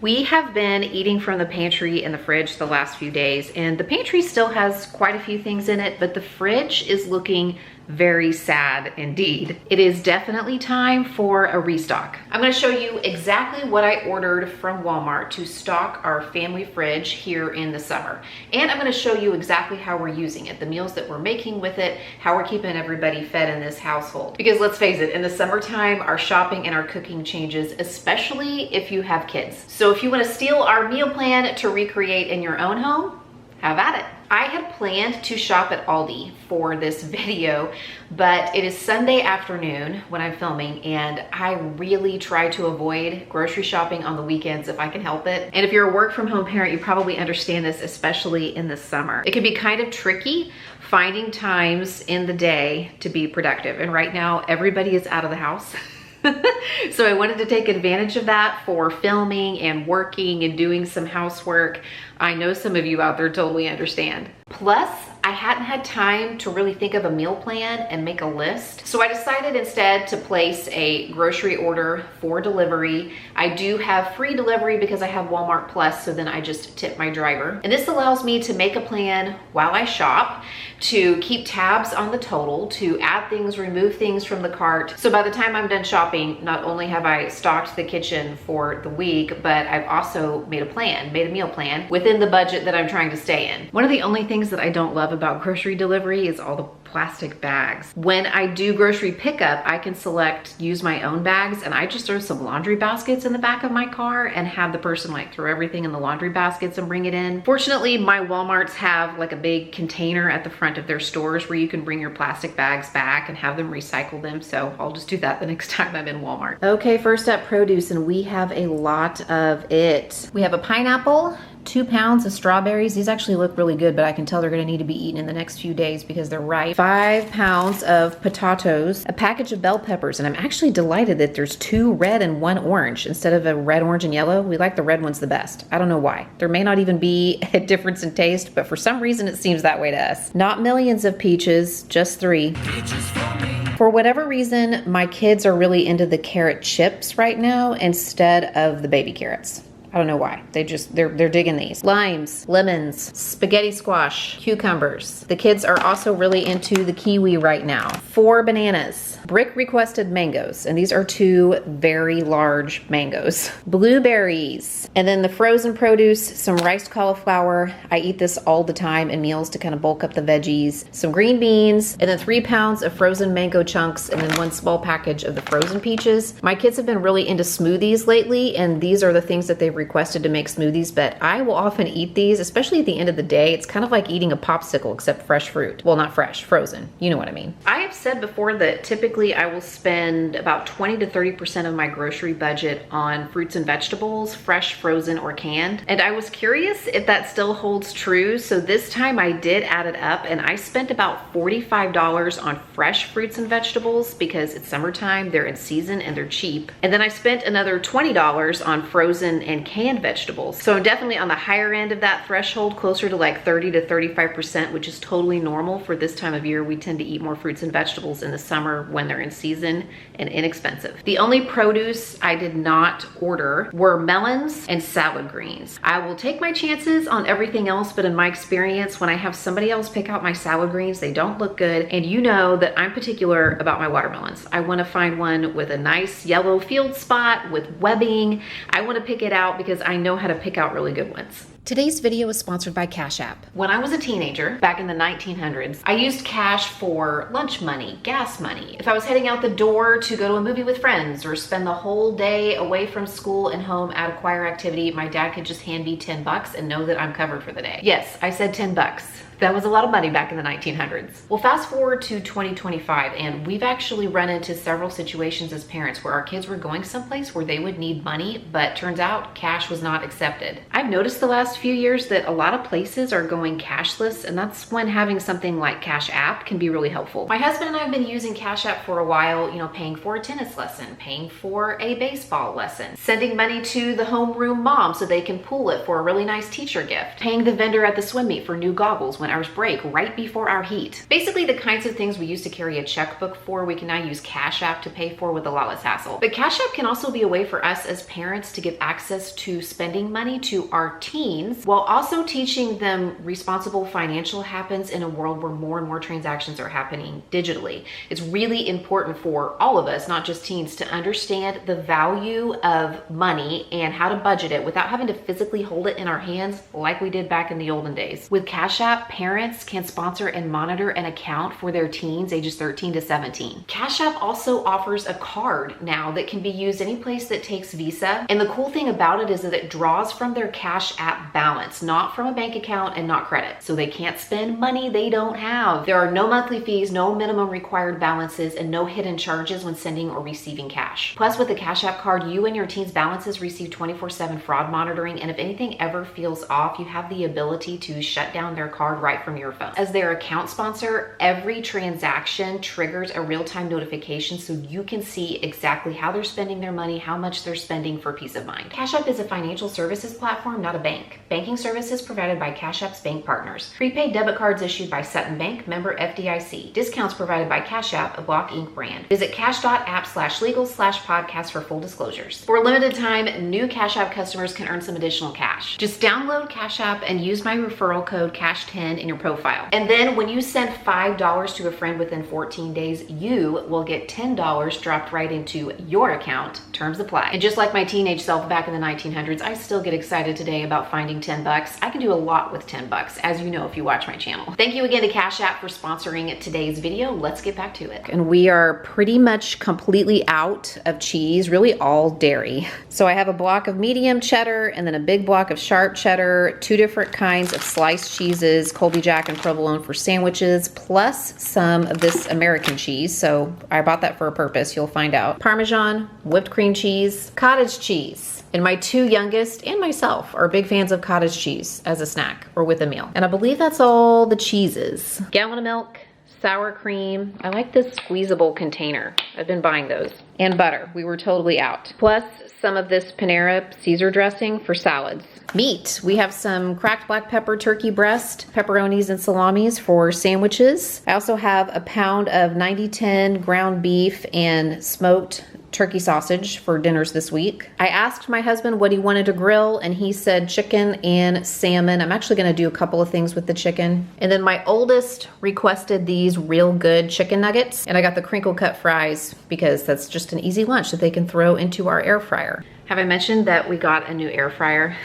We have been eating from the pantry and the fridge the last few days, and the pantry still has quite a few things in it, but the fridge is looking very sad indeed. It is definitely time for a restock. I'm gonna show you exactly what I ordered from Walmart to stock our family fridge here in the summer. And I'm gonna show you exactly how we're using it, the meals that we're making with it, how we're keeping everybody fed in this household. Because let's face it, in the summertime, our shopping and our cooking changes, especially if you have kids. So if you wanna steal our meal plan to recreate in your own home, have at it. I had planned to shop at Aldi for this video, but it is Sunday afternoon when I'm filming, and I really try to avoid grocery shopping on the weekends if I can help it. And if you're a work from home parent, you probably understand this, especially in the summer. It can be kind of tricky finding times in the day to be productive. And right now, everybody is out of the house. So I wanted to take advantage of that for filming and working and doing some housework. I know some of you out there totally understand. Plus, I hadn't had time to really think of a meal plan and make a list. So I decided instead to place a grocery order for delivery. I do have free delivery because I have Walmart Plus, so then I just tip my driver. And this allows me to make a plan while I shop, to keep tabs on the total, to add things, remove things from the cart. So by the time I'm done shopping, not only have I stocked the kitchen for the week, but I've also made a meal plan within the budget that I'm trying to stay in. One of the only things that I don't love about grocery delivery is all the plastic bags. When I do grocery pickup, I can use my own bags, and I just throw some laundry baskets in the back of my car and have the person like throw everything in the laundry baskets and bring it in. Fortunately, my Walmarts have like a big container at the front of their stores where you can bring your plastic bags back and have them recycle them. So I'll just do that the next time I'm in Walmart. Okay, first up, produce, and we have a lot of it. We have a pineapple, 2 pounds of strawberries. These actually look really good, but I can tell they're gonna need to be eaten in the next few days because they're ripe. 5 pounds of potatoes, a package of bell peppers, and I'm actually delighted that there's 2 red and 1 orange instead of a red, orange, and yellow. We like the red ones the best. I don't know why. There may not even be a difference in taste, but for some reason it seems that way to us. Not millions of peaches, just 3. For whatever reason, my kids are really into the carrot chips right now instead of the baby carrots. I don't know why. They're digging these. Limes, lemons, spaghetti squash, cucumbers. The kids are also really into the kiwi right now. 4 bananas, Brick requested mangoes, and these are 2 very large mangoes. Blueberries, and then the frozen produce, some riced cauliflower. I eat this all the time in meals to kind of bulk up the veggies. Some green beans, and then 3 pounds of frozen mango chunks, and then 1 small package of the frozen peaches. My kids have been really into smoothies lately, and these are the things that they've requested to make smoothies, but I will often eat these, especially at the end of the day. It's kind of like eating a popsicle except fresh fruit. Well, not fresh, frozen. You know what I mean. I have said before that typically I will spend about 20 to 30% of my grocery budget on fruits and vegetables, fresh, frozen, or canned. And I was curious if that still holds true. So this time I did add it up, and I spent about $45 on fresh fruits and vegetables because it's summertime, they're in season, and they're cheap. And then I spent another $20 on frozen and canned vegetables. So I'm definitely on the higher end of that threshold, closer to like 30 to 35%, which is totally normal for this time of year. We tend to eat more fruits and vegetables in the summer when they're in season and inexpensive. The only produce I did not order were melons and salad greens. I will take my chances on everything else, but in my experience, when I have somebody else pick out my salad greens, they don't look good. And you know that I'm particular about my watermelons. I want to find one with a nice yellow field spot with webbing. I want to pick it out because I know how to pick out really good ones. Today's video is sponsored by Cash App. When I was a teenager, back in the 1900s, I used cash for lunch money, gas money. If I was heading out the door to go to a movie with friends or spend the whole day away from school and home at a choir activity, my dad could just hand me 10 bucks and know that I'm covered for the day. Yes, I said 10 bucks. That was a lot of money back in the 1900s. Well, fast forward to 2025, and we've actually run into several situations as parents where our kids were going someplace where they would need money, but turns out cash was not accepted. I've noticed the last few years that a lot of places are going cashless, and that's when having something like Cash App can be really helpful. My husband and I have been using Cash App for a while, paying for a tennis lesson, paying for a baseball lesson, sending money to the homeroom mom so they can pool it for a really nice teacher gift, paying the vendor at the swim meet for new goggles when hours break right before our heat. Basically, the kinds of things we used to carry a checkbook for, we can now use Cash App to pay for with a lot less hassle. But Cash App can also be a way for us as parents to give access to spending money to our teens while also teaching them responsible financial habits in a world where more and more transactions are happening digitally. It's really important for all of us, not just teens, to understand the value of money and how to budget it without having to physically hold it in our hands like we did back in the olden days. With Cash App, parents can sponsor and monitor an account for their teens ages 13 to 17. Cash App also offers a card now that can be used any place that takes Visa. And the cool thing about it is that it draws from their Cash App balance, not from a bank account and not credit. So they can't spend money they don't have. There are no monthly fees, no minimum required balances, and no hidden charges when sending or receiving cash. Plus, with the Cash App card, you and your teens' balances receive 24/7 fraud monitoring, and if anything ever feels off, you have the ability to shut down their card right from your phone. As their account sponsor, every transaction triggers a real-time notification so you can see exactly how they're spending their money, how much they're spending for peace of mind. Cash App is a financial services platform, not a bank. Banking services provided by Cash App's bank partners. Prepaid debit cards issued by Sutton Bank, member FDIC. Discounts provided by Cash App, a Block Inc. brand. Visit cash.app/legal/podcast for full disclosures. For a limited time, new Cash App customers can earn some additional cash. Just download Cash App and use my referral code CASH10 in your profile. And then when you send $5 to a friend within 14 days, you will get $10 dropped right into your account. Terms apply. And just like my teenage self back in the 1900s, I still get excited today about finding 10 bucks. I can do a lot with 10 bucks, as you know if you watch my channel. Thank you again to Cash App for sponsoring today's video. Let's get back to it. And we are pretty much completely out of cheese, really all dairy. So I have a block of medium cheddar and then a big block of sharp cheddar, 2 different kinds of sliced cheeses, Colby Jack and provolone for sandwiches, plus some of this American cheese. So I bought that for a purpose, you'll find out. Parmesan, whipped cream cheese, cottage cheese. And my 2 youngest and myself are big fans of cottage cheese as a snack or with a meal. And I believe that's all the cheeses. Gallon of milk, sour cream. I like this squeezable container. I've been buying those. And butter. We were totally out. Plus some of this Panera Caesar dressing for salads. Meat. We have some cracked black pepper turkey breast, pepperonis and salamis for sandwiches. I also have a pound of 90-10 ground beef and smoked turkey sausage for dinners this week. I asked my husband what he wanted to grill and he said chicken and salmon. I'm actually gonna do a couple of things with the chicken. And then my oldest requested these real good chicken nuggets and I got the crinkle cut fries because that's just an easy lunch that they can throw into our air fryer. Have I mentioned that we got a new air fryer?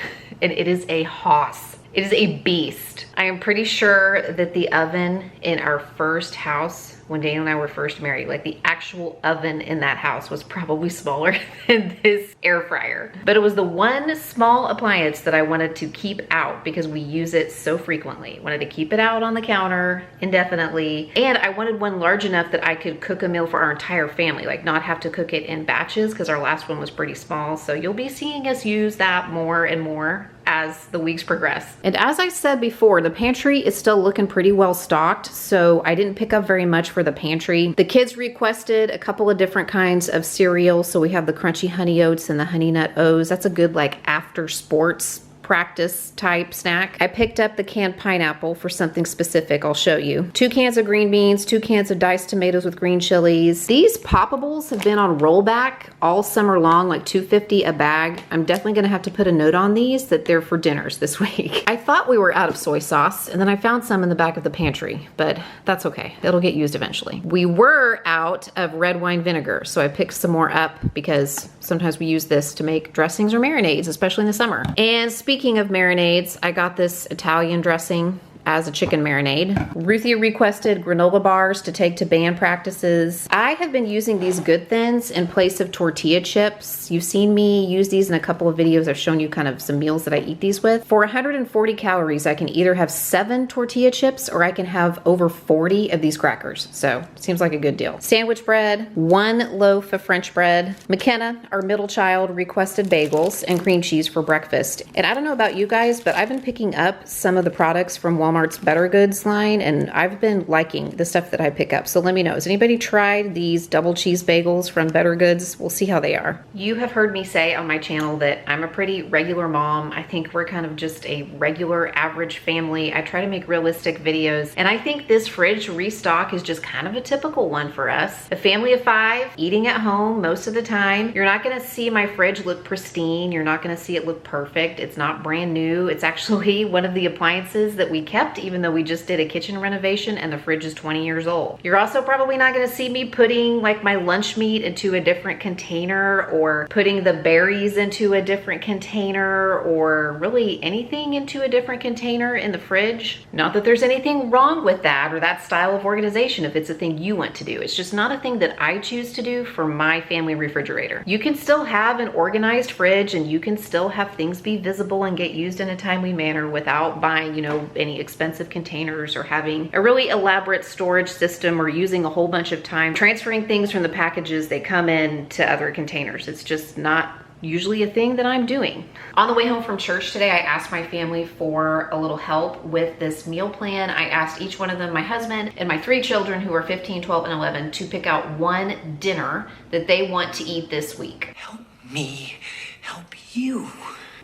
And it is a hoss. It is a beast. I am pretty sure that the oven in our first house, when Daniel and I were first married, like the actual oven in that house was probably smaller than this air fryer. But it was the one small appliance that I wanted to keep out because we use it so frequently. Wanted to keep it out on the counter indefinitely. And I wanted one large enough that I could cook a meal for our entire family, like not have to cook it in batches because our last one was pretty small. So you'll be seeing us use that more and more as the weeks progress. And as I said before, the pantry is still looking pretty well stocked, so I didn't pick up very much for the pantry. The kids requested a couple of different kinds of cereal, so we have the crunchy honey oats and the honey nut O's. That's a good like after sports practice type snack. I picked up the canned pineapple for something specific. I'll show you. 2 cans of green beans, 2 cans of diced tomatoes with green chilies. These poppables have been on rollback all summer long, like $2.50 a bag. I'm definitely gonna have to put a note on these that they're for dinners this week. I thought we were out of soy sauce and then I found some in the back of the pantry, but that's okay. It'll get used eventually. We were out of red wine vinegar, so I picked some more up because sometimes we use this to make dressings or marinades, especially in the summer. And speaking of marinades, I got this Italian dressing as a chicken marinade. Ruthie requested granola bars to take to band practices. I have been using these Good Thins in place of tortilla chips. You've seen me use these in a couple of videos. I've shown you kind of some meals that I eat these with. For 140 calories, I can either have 7 tortilla chips or I can have over 40 of these crackers. So seems like a good deal. Sandwich bread, 1 loaf of French bread. McKenna, our middle child, requested bagels and cream cheese for breakfast. And I don't know about you guys, but I've been picking up some of the products from Walmart Walmart's Better Goods line, and I've been liking the stuff that I pick up. So let me know, has anybody tried these double cheese bagels from Better Goods? We'll see how they are. You have heard me say on my channel that I'm a pretty regular mom. I think we're kind of just a regular average family. I try to make realistic videos, and I think this fridge restock is just kind of a typical one for us. A family of 5 eating at home most of the time. You're not gonna see my fridge look pristine. You're not gonna see it look perfect. It's not brand new. It's actually one of the appliances that we kept even though we just did a kitchen renovation and the fridge is 20 years old. You're also probably not gonna see me putting like my lunch meat into a different container or putting the berries into a different container or really anything into a different container in the fridge. Not that there's anything wrong with that or that style of organization if it's a thing you want to do. It's just not a thing that I choose to do for my family refrigerator. You can still have an organized fridge and you can still have things be visible and get used in a timely manner without buying, you know, any expensive containers or having a really elaborate storage system or using a whole bunch of time transferring things from the packages they come in to other containers. It's just not usually a thing that I'm doing. On the way home from church today, I asked my family for a little help with this meal plan. I asked each one of them, my husband and my 3 children who are 15, 12, and 11, to pick out one dinner that they want to eat this week. Help me help you.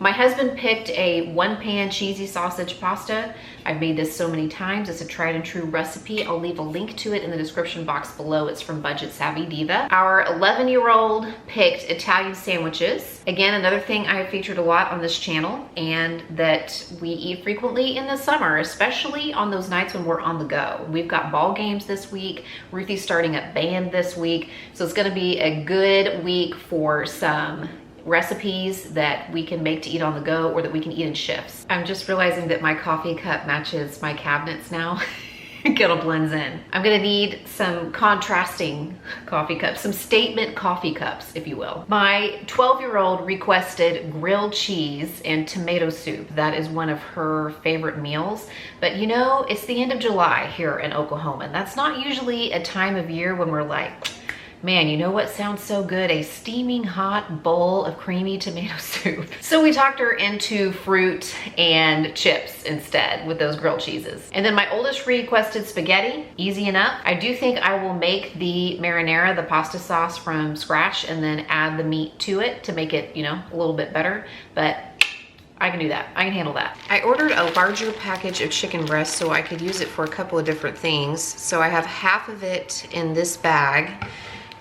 My husband picked a 1-pan cheesy sausage pasta. I've made this so many times. It's a tried and true recipe. I'll leave a link to it in the description box below. It's from Budget Savvy Diva. Our 11-year-old picked Italian sandwiches. Again, another thing I have featured a lot on this channel and that we eat frequently in the summer, especially on those nights when we're on the go. We've got ball games this week. Ruthie's starting up band this week. So it's gonna be a good week for some recipes that we can make to eat on the go or that we can eat in shifts. I'm just realizing that my coffee cup matches my cabinets now. It kind of blends in. I'm gonna need some contrasting coffee cups, some statement coffee cups, if you will. My 12-year-old requested grilled cheese and tomato soup. That is one of her favorite meals. But you know, it's the end of July here in Oklahoma. And that's not usually a time of year when we're like, man, you know what sounds so good? A steaming hot bowl of creamy tomato soup. So we talked her into fruit and chips instead with those grilled cheeses. And then my oldest requested spaghetti, easy enough. I do think I will make the marinara, the pasta sauce from scratch, and then add the meat to it to make it, you know, a little bit better. But I can do that. I can handle that. I ordered a larger package of chicken breast so I could use it for a couple of different things. So I have half of it in this bag,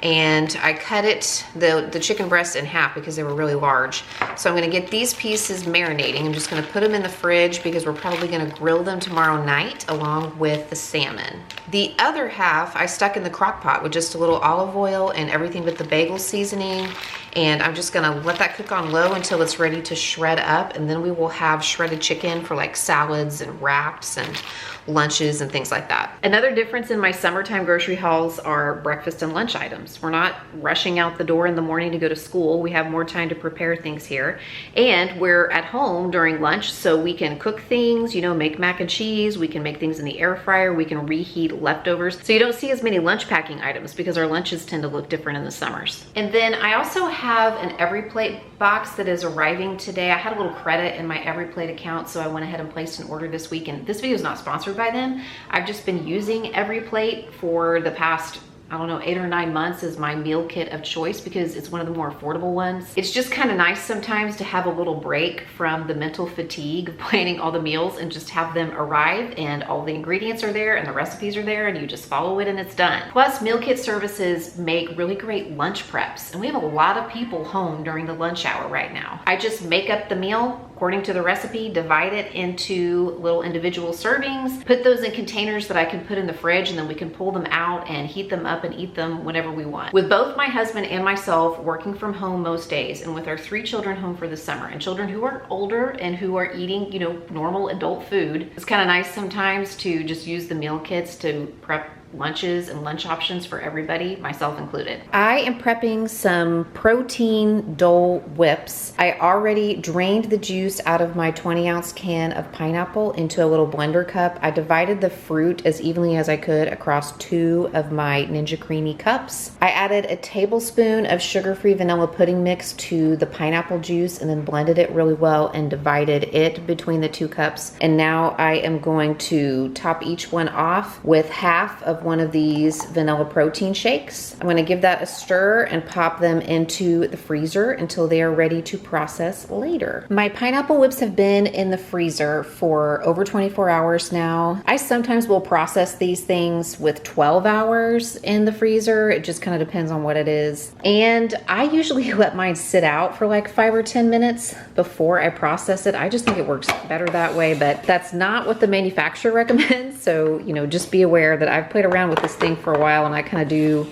and I cut it, the chicken breast, in half because they were really large. So I'm gonna get these pieces marinating. I'm just gonna put them in the fridge because we're probably gonna grill them tomorrow night along with the salmon. The other half I stuck in the crock pot with just a little olive oil and everything but the bagel seasoning. And I'm just gonna let that cook on low until it's ready to shred up, and then we will have shredded chicken for like salads and wraps and lunches and things like that. Another difference in my summertime grocery hauls are breakfast and lunch items. We're not rushing out the door in the morning to go to school. We have more time to prepare things here. And we're at home during lunch, so we can cook things, you know, make mac and cheese, we can make things in the air fryer, we can reheat leftovers. So you don't see as many lunch packing items because our lunches tend to look different in the summers. And then I also have an Every Plate box that is arriving today. I had a little credit in my Every Plate account, so I went ahead and placed an order this week. And this video is not sponsored by them. I've just been using Every Plate for the past, I don't know, 8 or 9 months as my meal kit of choice because it's one of the more affordable ones. It's just kind of nice sometimes to have a little break from the mental fatigue of planning all the meals and just have them arrive and all the ingredients are there and the recipes are there and you just follow it and it's done. Plus, meal kit services make really great lunch preps, and we have a lot of people home during the lunch hour right now. I just make up the meal according to the recipe, divide it into little individual servings, put those in containers that I can put in the fridge, and then we can pull them out and heat them up and eat them whenever we want. With both my husband and myself working from home most days, and with our 3 children home for the summer, and children who are older and who are eating, you know, normal adult food, it's kind of nice sometimes to just use the meal kits to prep lunches and lunch options for everybody, myself included. I am prepping some protein Dole Whips. I already drained the juice out of my 20-ounce can of pineapple into a little blender cup. I divided the fruit as evenly as I could across 2 of my Ninja Creamy cups. I added a tablespoon of sugar-free vanilla pudding mix to the pineapple juice and then blended it really well and divided it between the 2 cups. And now I am going to top each one off with half of one of these vanilla protein shakes. I'm gonna give that a stir and pop them into the freezer until they are ready to process later. My pineapple whips have been in the freezer for over 24 hours now. I sometimes will process these things with 12 hours in the freezer. It just kind of depends on what it is. And I usually let mine sit out for like 5 or 10 minutes before I process it. I just think it works better that way, but that's not what the manufacturer recommends. So, you know, just be aware that I've played around with this thing for a while and I kind of do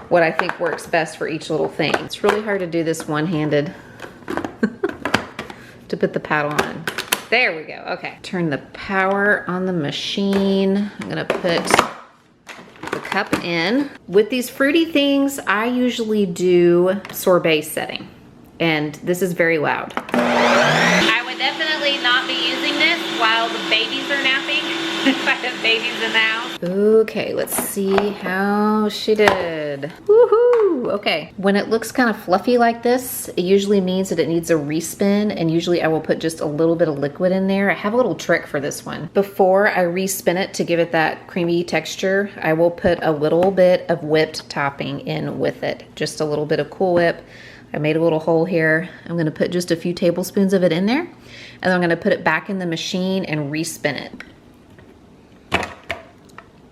what I think works best for each little thing. It's really hard to do this one-handed to put the paddle on. There we go, okay. Turn the power on the machine. I'm gonna put the cup in. With these fruity things, I usually do sorbet setting, and this is very loud. I would definitely not be using this while the babies are napping. If I have babies in the house. Okay, let's see how she did. Woohoo! Okay, when it looks kind of fluffy like this, it usually means that it needs a respin, and usually I will put just a little bit of liquid in there. I have a little trick for this one. Before I respin it to give it that creamy texture, I will put a little bit of whipped topping in with it. Just a little bit of Cool Whip. I made a little hole here. I'm gonna put just a few tablespoons of it in there, and then I'm gonna put it back in the machine and respin it.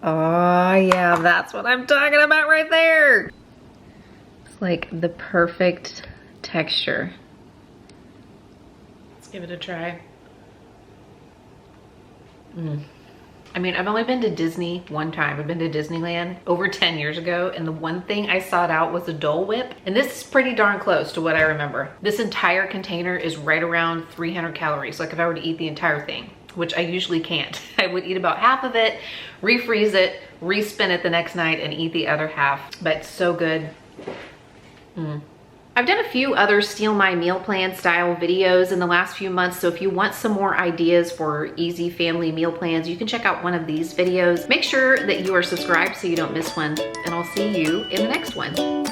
Oh yeah, that's what I'm talking about right there. It's like the perfect texture. Let's give it a try. I mean, I've only been to Disney one time. I've been to Disneyland over 10 years ago, and the one thing I sought out was a Dole Whip, and this is pretty darn close to what I remember. This entire container is right around 300 calories, like if I were to eat the entire thing, which I usually can't. I would eat about half of it, refreeze it, respin it the next night, and eat the other half, but it's so good. I've done a few other Steal My Meal Plan style videos in the last few months, so if you want some more ideas for easy family meal plans, you can check out one of these videos. Make sure that you are subscribed so you don't miss one, and I'll see you in the next one.